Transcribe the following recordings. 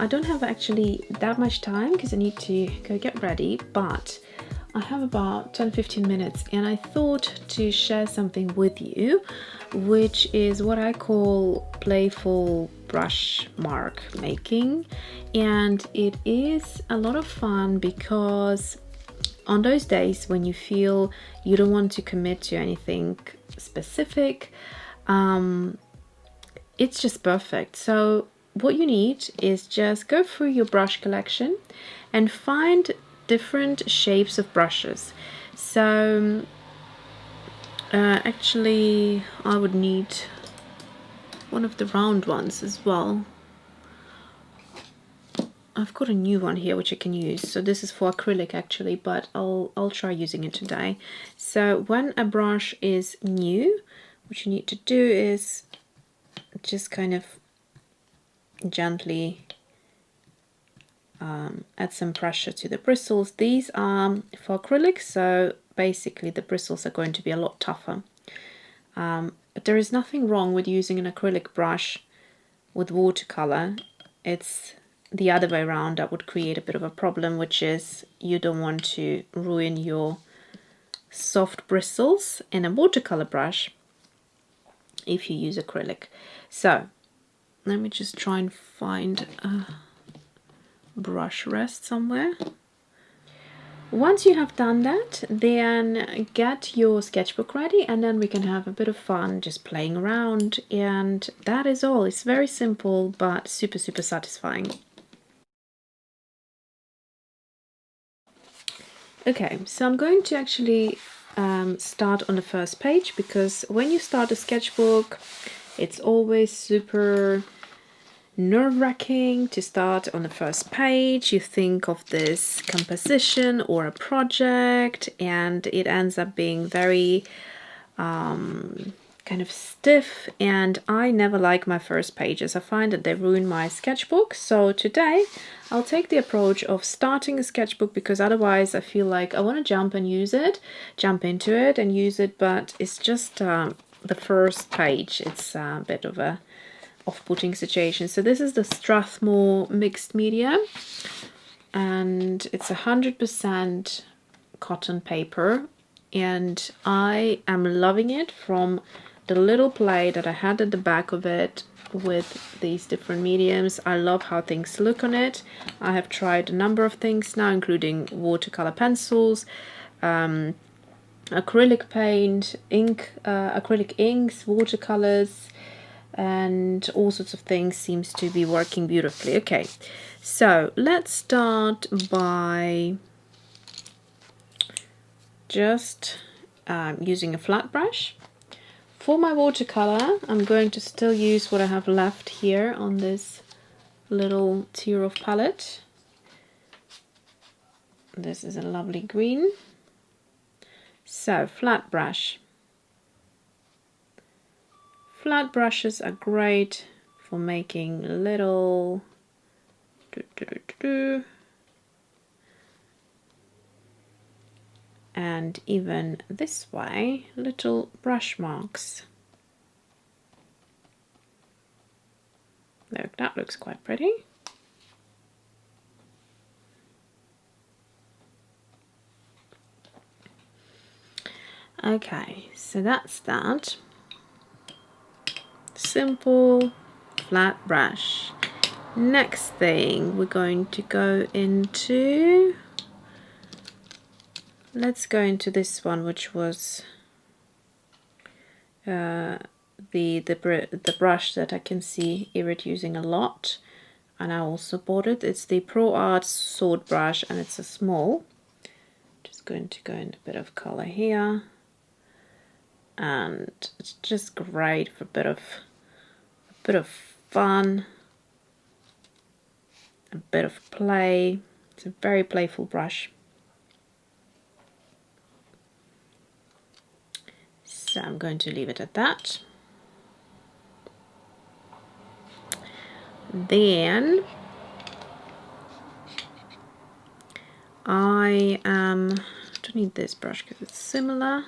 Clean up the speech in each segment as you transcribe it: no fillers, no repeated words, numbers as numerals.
I don't have actually that much time because I need to go get ready, but I have about 10-15 minutes and I thought to share something with you, which is what I call playful brush mark making. And it is a lot of fun because on those days when you feel you don't want to commit to anything specific, it's just perfect. So what you need is just go through your brush collection and find different shapes of brushes. So actually I would need one of the round ones as well. I've got a new one here which I can use. So this is for acrylic actually, but I'll try using it today. So when a brush is new, what you need to do is just kind of gently add some pressure to the bristles. These are for acrylic, so basically the bristles are going to be a lot tougher. But there is nothing wrong with using an acrylic brush with watercolor. It's the other way around that would create a bit of a problem, which is you don't want to ruin your soft bristles in a watercolor brush if you use acrylic. So let me just try and find a brush rest somewhere. Once you have done that, then get your sketchbook ready and then we can have a bit of fun just playing around, and that is all. It's very simple but super satisfying. Okay, so I'm going to actually start on the first page, because when you start a sketchbook it's always super nerve-wracking to start on the first page. You think of this composition or a project and it ends up being very kind of stiff, and I never like my first pages. I find that they ruin my sketchbook. So today I'll take the approach of starting a sketchbook, because otherwise I feel like I want to jump into it and use it, but it's just the first page. It's a bit of a off-putting situation. So this is the Strathmore Mixed Media and it's 100% cotton paper, and I am loving it from the little play that I had at the back of it with these different mediums. I love how things look on it. I have tried a number of things now, including watercolor pencils, acrylic paint, acrylic inks, watercolors, and all sorts of things. Seems to be working beautifully. Okay, so let's start by just using a flat brush. For my watercolor, I'm going to still use what I have left here on this little tier of palette. This is a lovely green. So, flat brush. Flat brushes are great for making little and even this way, little brush marks. Look, that looks quite pretty. Okay, so that's that. Simple flat brush. Next thing we're going to go into, let's go into this one, which was the brush that I can see Irit using a lot, and I also bought it. It's the Pro Art sword brush and it's a small. Just going to go in a bit of color here, and it's just great for a bit of fun, a bit of play. It's a very playful brush. So I'm going to leave it at that. Then I don't need this brush because it's similar.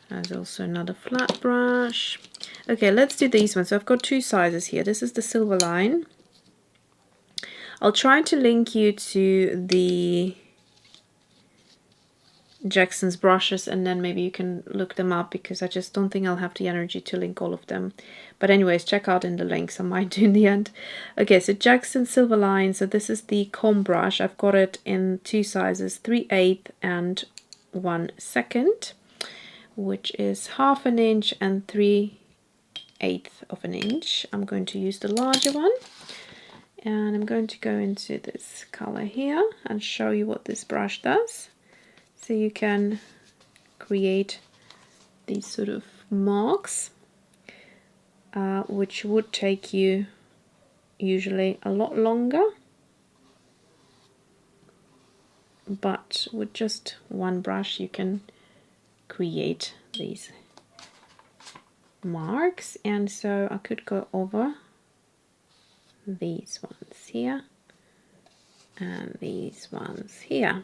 There's also another flat brush. Okay, let's do these ones. So I've got two sizes here. This is the Silverline, I'll try to link you to the Jackson's brushes, and then maybe you can look them up, because I just don't think I'll have the energy to link all of them. But anyways, check out in the links, I might do in the end. Okay, so Jackson Silverline, so this is the comb brush. I've got it in two sizes, 3/8 and 1/2, which is 1/2 inch and 3/8 of an inch. I'm going to use the larger one, and I'm going to go into this color here and show you what this brush does. So you can create these sort of marks, which would take you usually a lot longer, but with just one brush you can create these marks. And so I could go over these ones here and these ones here.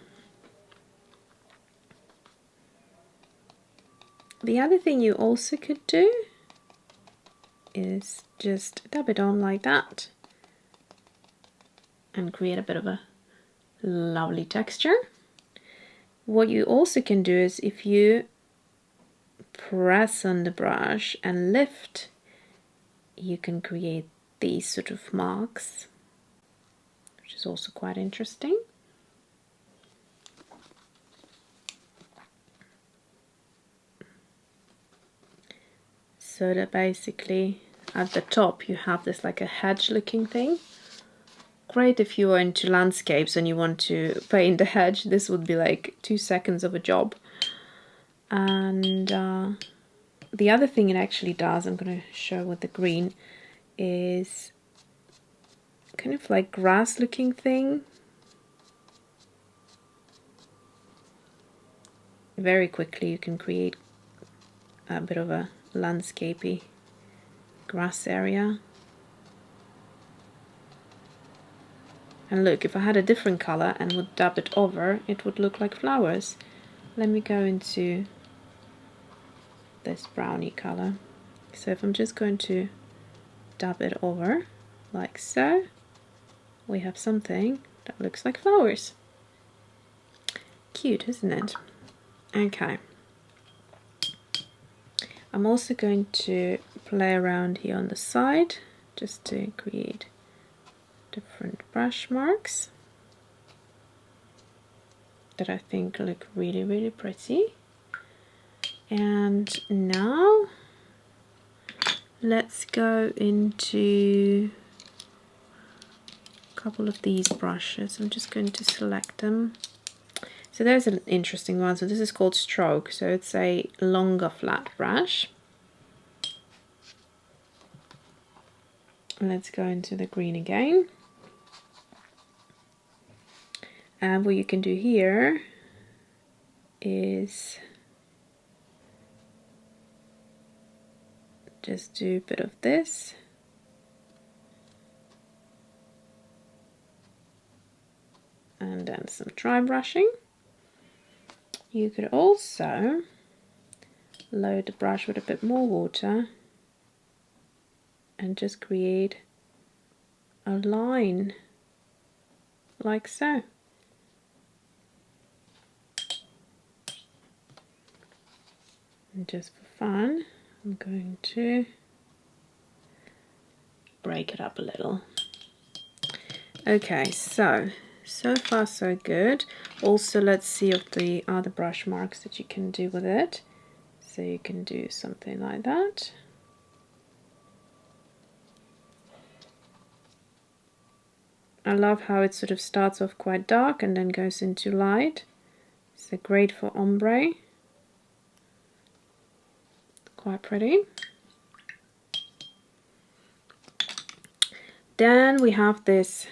The other thing you also could do is just dab it on like that and create a bit of a lovely texture. What you also can do is, if you press on the brush and lift, you can create these sort of marks, which is also quite interesting. So that basically at the top you have this like a hedge looking thing. Great if you are into landscapes and you want to paint the hedge. This would be like 2 seconds of a job. And the other thing it actually does, I'm going to show with the green, is kind of like grass looking thing. Very quickly you can create a bit of a landscapey grass area. And look, if I had a different color and would dab it over, it would look like flowers. Let me go into this brownie color. So if I'm just going to dab it over like so, we have something that looks like flowers. Cute, isn't it? Okay. I'm also going to play around here on the side just to create different brush marks that I think look really, really pretty. And now let's go into a couple of these brushes. I'm just going to select them. So there's an interesting one. So this is called Stroke. So it's a longer flat brush. Let's go into the green again. And what you can do here is just do a bit of this. And then some dry brushing. You could also load the brush with a bit more water and just create a line like so. And just for fun, I'm going to break it up a little. Okay, so far so good. Also, let's see of the other brush marks that you can do with it. So you can do something like that. I love how it sort of starts off quite dark and then goes into light. So great for ombre. Quite pretty. Then we have this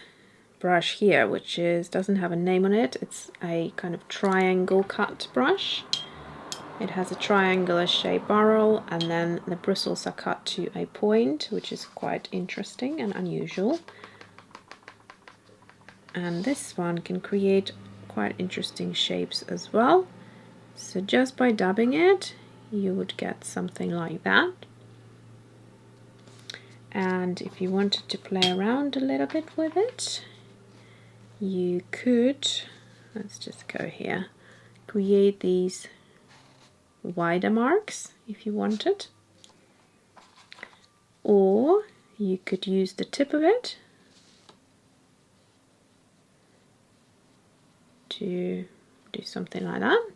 brush here, which doesn't have a name on it. It's a kind of triangle cut brush. It has a triangular shaped barrel, and then the bristles are cut to a point, which is quite interesting and unusual. And this one can create quite interesting shapes as well. So just by dabbing it, you would get something like that. And if you wanted to play around a little bit with it, you could, let's just go here, create these wider marks if you wanted, or you could use the tip of it to do something like that.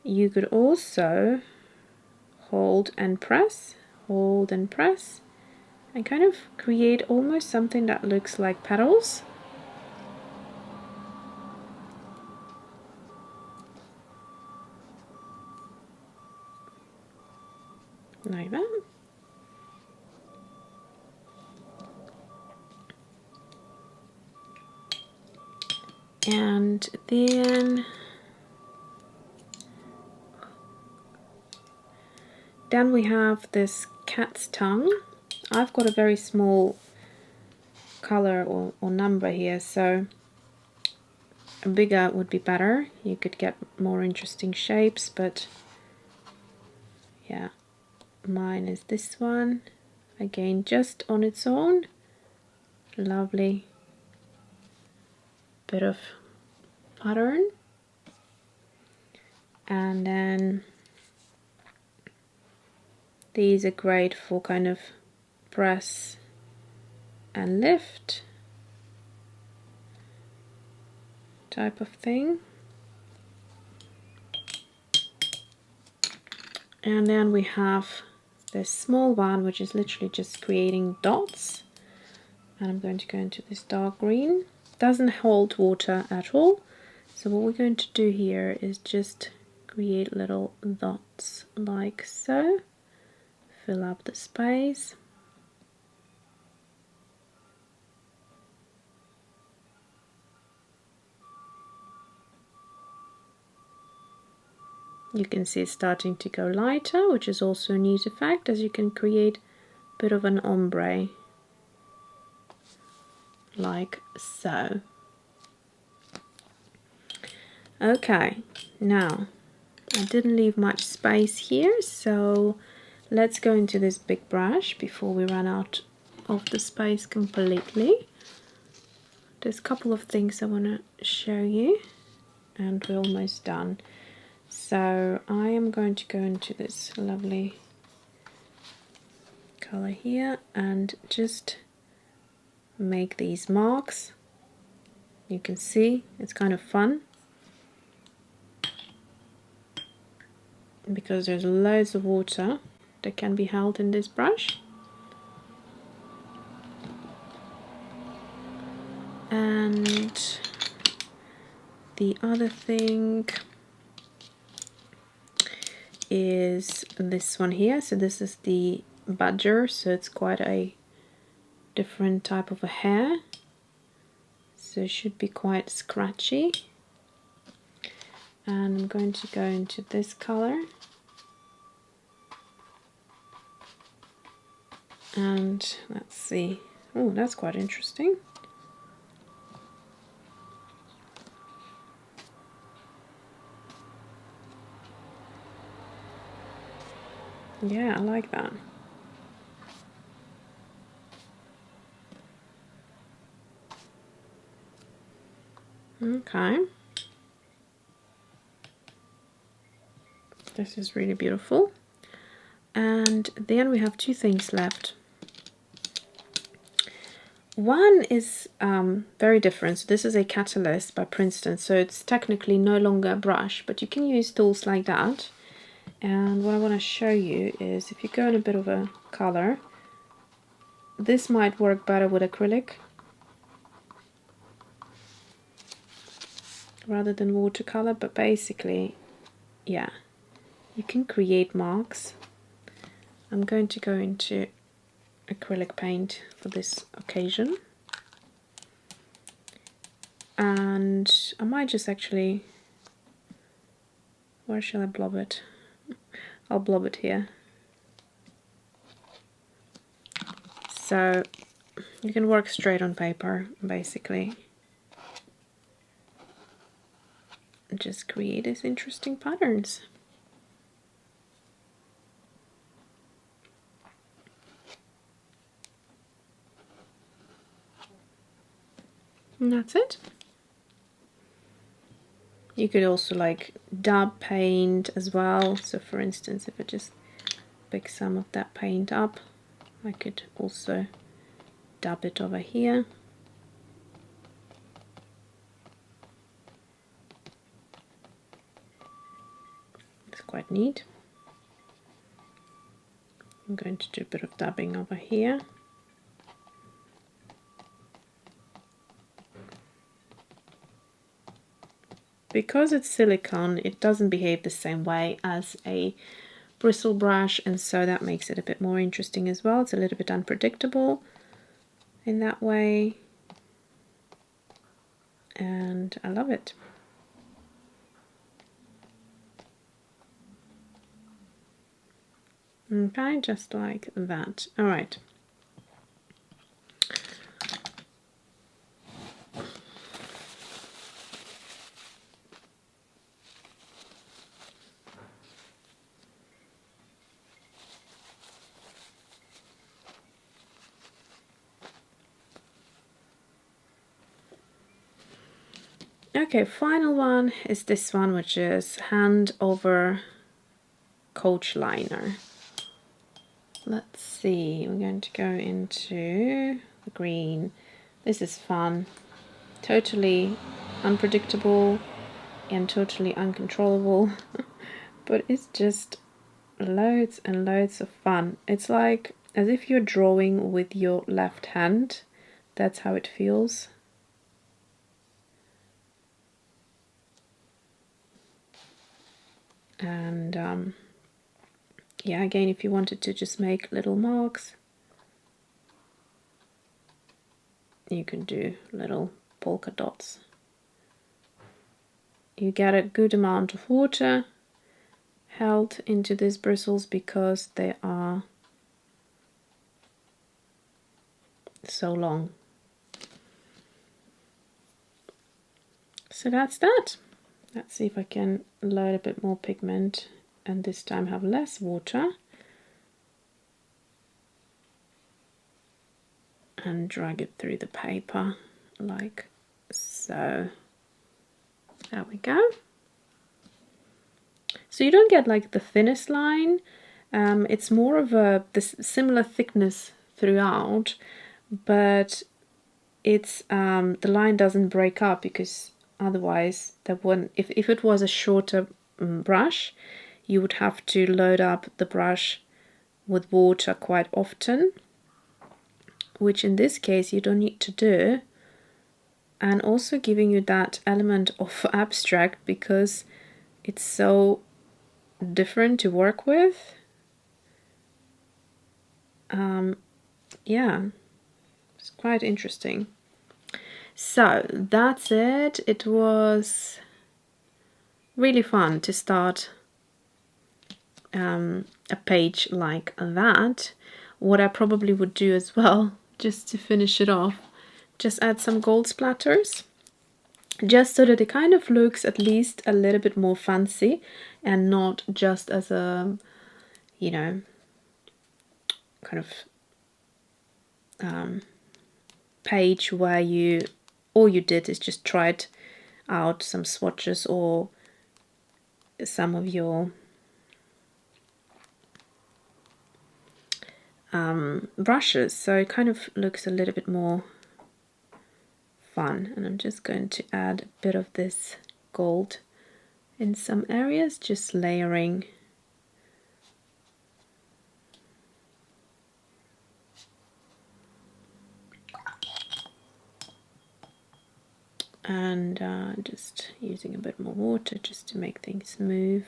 You could also hold and press, and kind of create almost something that looks like petals. Like that. And then we have this cat's tongue. I've got a very small color or number here, so a bigger would be better. You could get more interesting shapes, but yeah, mine is this one. Again, just on its own. Lovely bit of pattern. And then these are great for kind of press and lift type of thing. And then we have this small one, which is literally just creating dots. And I'm going to go into this dark green. Doesn't hold water at all. So what we're going to do here is just create little dots like so. Fill up the space. You can see it's starting to go lighter, which is also a neat effect, as you can create a bit of an ombre like so. Okay, now I didn't leave much space here, so let's go into this big brush before we run out of the space completely. There's a couple of things I want to show you, and we're almost done. So I am going to go into this lovely color here and just make these marks. You can see it's kind of fun because there's loads of water that can be held in this brush. And the other thing is this one here. So this is the badger, so it's quite a different type of a hair, so it should be quite scratchy. And I'm going to go into this color, and let's see. Oh, that's quite interesting. Yeah, I like that. Okay. This is really beautiful. And then we have two things left. One is very different. So this is a catalyst by Princeton, so it's technically no longer a brush, but you can use tools like that. And what I want to show you is if you go in a bit of a color, this might work better with acrylic rather than watercolor, but basically, yeah, you can create marks. I'm going to go into acrylic paint for this occasion, and I might just actually, where shall I blob it? I'll blob it here. So you can work straight on paper basically. Just create these interesting patterns. And that's it. You could also like dab paint as well. So for instance, if I just pick some of that paint up, I could also dab it over here. It's quite neat. I'm going to do a bit of dabbing over here. Because it's silicone, it doesn't behave the same way as a bristle brush, and so that makes it a bit more interesting as well. It's a little bit unpredictable in that way, and I love it. Okay, just like that. All right. Okay, final one is this one, which is Handover Coachliner. Let's see, we're going to go into the green. This is fun, totally unpredictable and totally uncontrollable, but it's just loads and loads of fun. It's like as if you're drawing with your left hand. That's how it feels. And yeah, again, if you wanted to just make little marks, you can do little polka dots. You get a good amount of water held into these bristles because they are so long. So that's that. Let's see if I can load a bit more pigment and this time have less water. And drag it through the paper like so. There we go. So you don't get like the thinnest line. It's more of this similar thickness throughout, but it's the line doesn't break up, because otherwise that wouldn't. If it was a shorter brush, you would have to load up the brush with water quite often, which in this case you don't need to do, and also giving you that element of abstract because it's so different to work with. Yeah, it's quite interesting. So that's it. It was really fun to start a page like that. What I probably would do as well, just to finish it off, just add some gold splatters, just so that it kind of looks at least a little bit more fancy and not just as a, you know, kind of page where all you did is just tried out some swatches or some of your brushes. So it kind of looks a little bit more fun, and I'm just going to add a bit of this gold in some areas, just layering. And just using a bit more water just to make things smooth.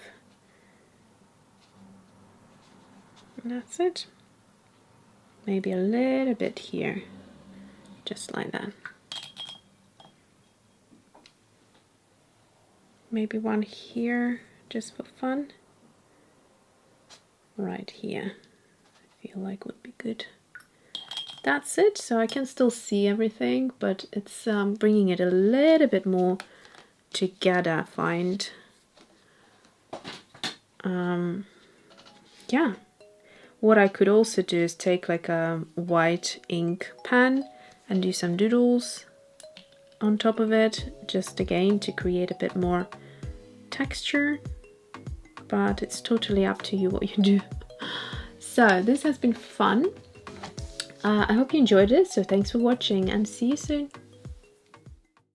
And that's it. Maybe a little bit here, just like that. Maybe one here, just for fun. Right here, I feel like would be good. That's it. So I can still see everything, but it's bringing it a little bit more together, I find. Yeah. What I could also do is take like a white ink pen and do some doodles on top of it, just again to create a bit more texture, but it's totally up to you what you do. So this has been fun. I hope you enjoyed it, so thanks for watching and see you soon.